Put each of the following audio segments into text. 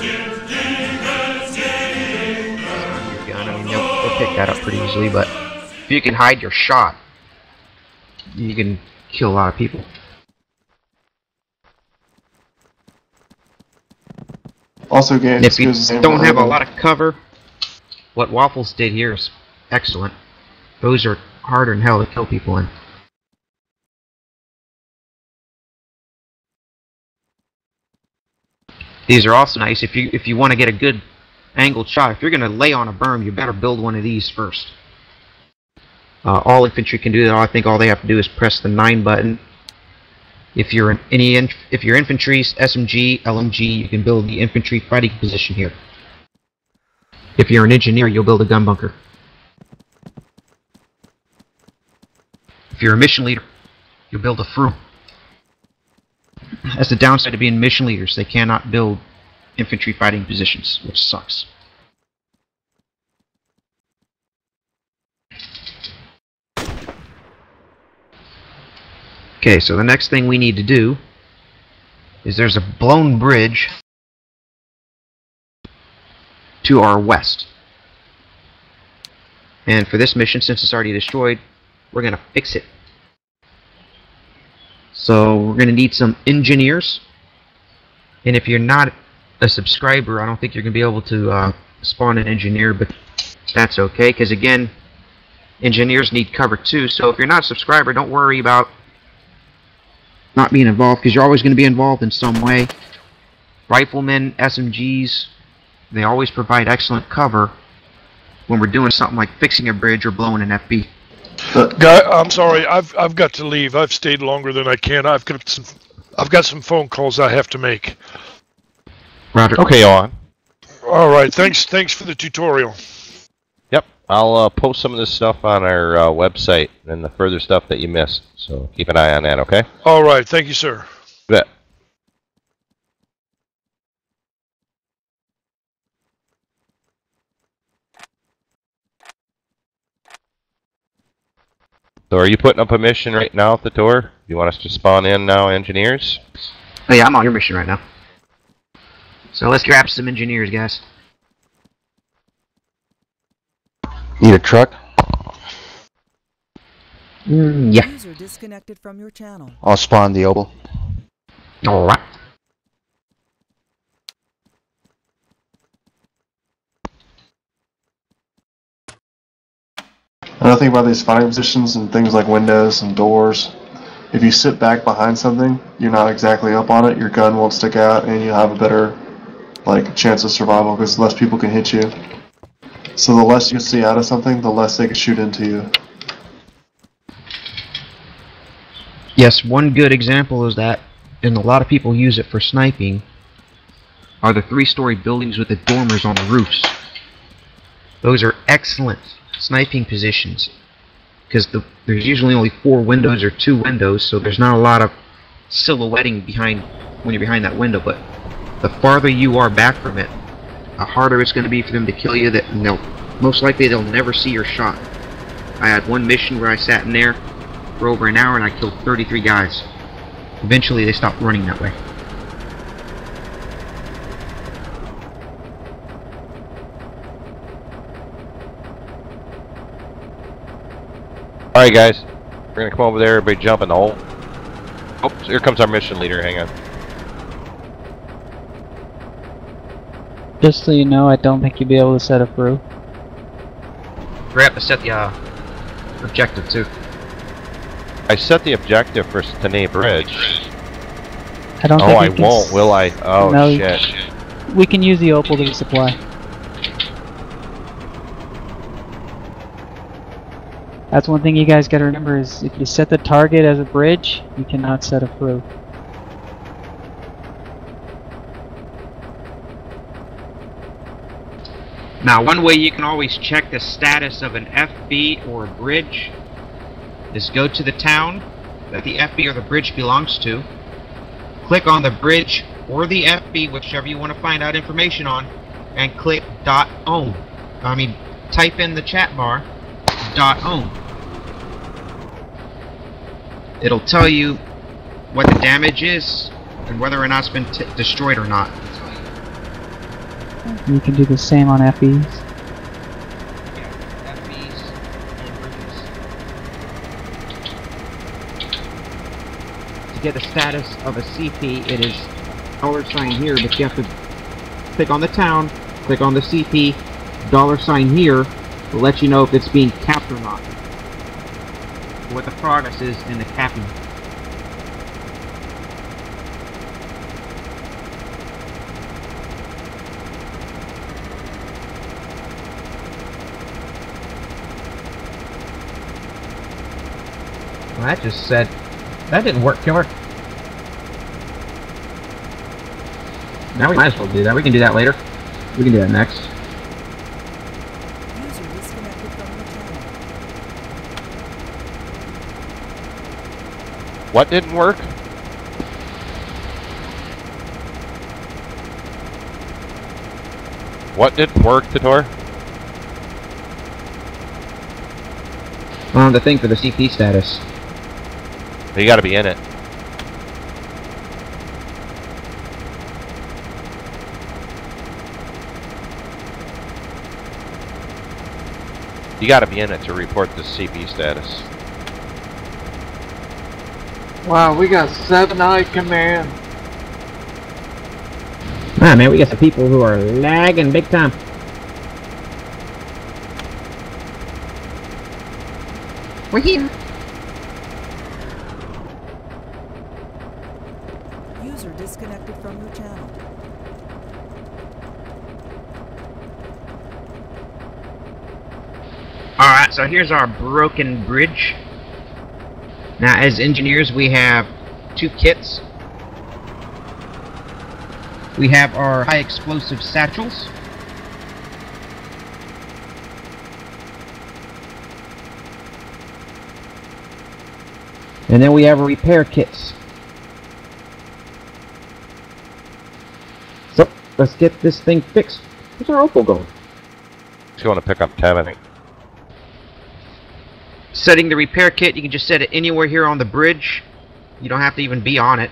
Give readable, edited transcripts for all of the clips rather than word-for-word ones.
Your gun, I mean, they'll pick that up pretty easily, but if you can hide your shot, you can kill a lot of people. Also, And if you don't have a lot of cover, what Waffles did here is excellent. Those are harder than hell to kill people in. These are also nice if you want to get a good angled shot. If you're going to lay on a berm, you better build one of these first. All infantry can do that. I think all they have to do is press the 9 button. If you're infantry's SMG, LMG, you can build the infantry fighting position here. If you're an engineer, you'll build a gun bunker. If you're a mission leader, you'll build a FRU. That's the downside of being mission leaders. They cannot build infantry fighting positions, which sucks. Okay, so the next thing we need to do is there's a blown bridge to our west. And for this mission, since it's already destroyed, we're going to fix it. So we're going to need some engineers. And if you're not a subscriber, I don't think you're going to be able to spawn an engineer, but that's okay, because again, engineers need cover too. So if you're not a subscriber, don't worry about not being involved, because you're always going to be involved in some way. Riflemen, SMGs, they always provide excellent cover when we're doing something like fixing a bridge or blowing an FB. Guy, I'm sorry, I've got to leave. I've stayed longer than I can. I've got some phone calls I have to make. Roger. Okay, on. All right, thanks for the tutorial. Yep, I'll post some of this stuff on our website and the further stuff that you missed. So keep an eye on that, okay? All right, thank you, sir. Bet. So are you putting up a mission right now at the tour? You want us to spawn in now, engineers? Oh yeah, I'm on your mission right now. So let's grab some engineers, guys. Need a truck? Yeah. User disconnected from your channel. I'll spawn the Opal. Alright. Another thing about these fighting positions and things like windows and doors, if you sit back behind something, you're not exactly up on it, your gun won't stick out, and you have a better chance of survival because less people can hit you. So the less you see out of something, the less they can shoot into you. Yes, one good example is that, and a lot of people use it for sniping, are the 3-story buildings with the dormers on the roofs. Those are excellent sniping positions because there's usually only 4 windows or 2 windows, so there's not a lot of silhouetting behind when you're behind that window. But the farther you are back from it, the harder it's going to be for them to kill you. That most likely they'll never see your shot. I had one mission where I sat in there for over an hour and I killed 33 guys. Eventually they stopped running that way. Alright guys, we're gonna come over there, everybody jump in the hole. Oh, so here comes our mission leader, hang on. Just so you know, I don't think you'll be able to set a FRU. We have to set the objective too. I set the objective for Stanay Bridge. I don't think I won't, will I? Oh no, shit. We can use the Opal to resupply. That's one thing you guys gotta remember is if you set the target as a bridge, you cannot set a FRU. Now, one way you can always check the status of an FB or a bridge is go to the town that the FB or the bridge belongs to, click on the bridge or the FB, whichever you want to find out information on, and click .own. Type in the chat bar .own. It'll tell you what the damage is and whether or not it's been destroyed or not. You can do the same on FEs. FBs and bridges. To get the status of a CP, it is $sign here, but you have to click on the town, click on the CP, $sign here will let you know if it's being capped or not. What the progress is in the capping. Well, that just said that didn't work, killer. Now we might as well do that. We can do that later. We can do that next. User disconnected from your channel. What didn't work? What didn't work, Tator? The thing for the CP status. You gotta be in it. You gotta be in it to report the CP status. Wow, we got 7-eye command. Ah, man, we got some people who are lagging big time. We're here. User disconnected from your channel. Alright, so here's our broken bridge. Now, as engineers, we have 2 kits. We have our high explosive satchels. And then we have our repair kits. So, let's get this thing fixed. Where's our Opal going? Just going to pick up tab, I think. Setting the repair kit, you can just set it anywhere here on the bridge. You don't have to even be on it.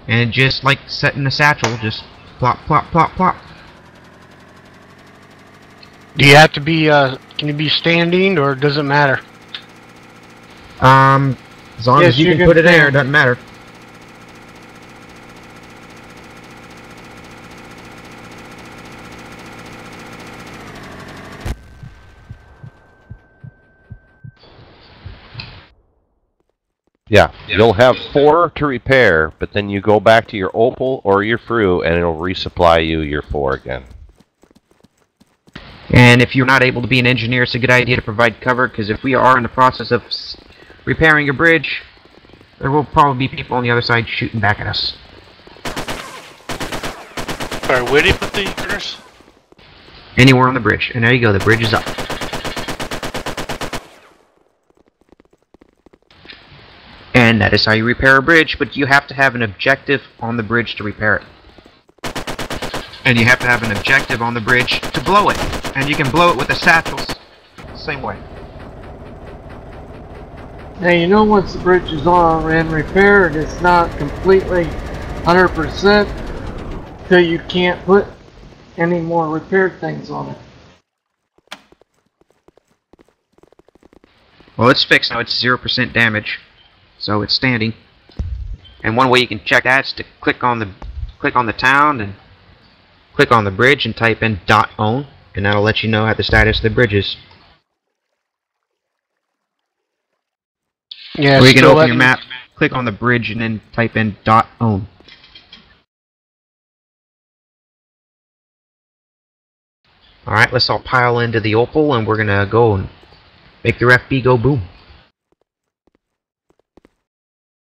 And just like setting the satchel, just plop, plop, plop, plop. Do you have to be, can you be standing, or does it matter? As long as you can put it in there, it doesn't matter. Yeah, you'll have 4 to repair, but then you go back to your Opal or your Fru, and it'll resupply you your 4 again. And if you're not able to be an engineer, it's a good idea to provide cover, because if we are in the process of repairing a bridge, there will probably be people on the other side shooting back at us. Alright, where do you put the egress? Anywhere on the bridge. And there you go, the bridge is up. And that is how you repair a bridge, but you have to have an objective on the bridge to repair it. And you have to have an objective on the bridge to blow it. And you can blow it with the satchels. Same way. Now, you know, once the bridge is on and repaired, it's not completely 100% till you can't put any more repaired things on it. Well, it's fixed now. It's 0% damage. So it's standing. And one way you can check that is to click on the town and click on the bridge and type in .own, and that'll let you know how the status of the bridge is. Yeah, or you can open your map, click on the bridge, and then type in .own. Alright, let's all pile into the Opal, and we're gonna go and make the FB go boom.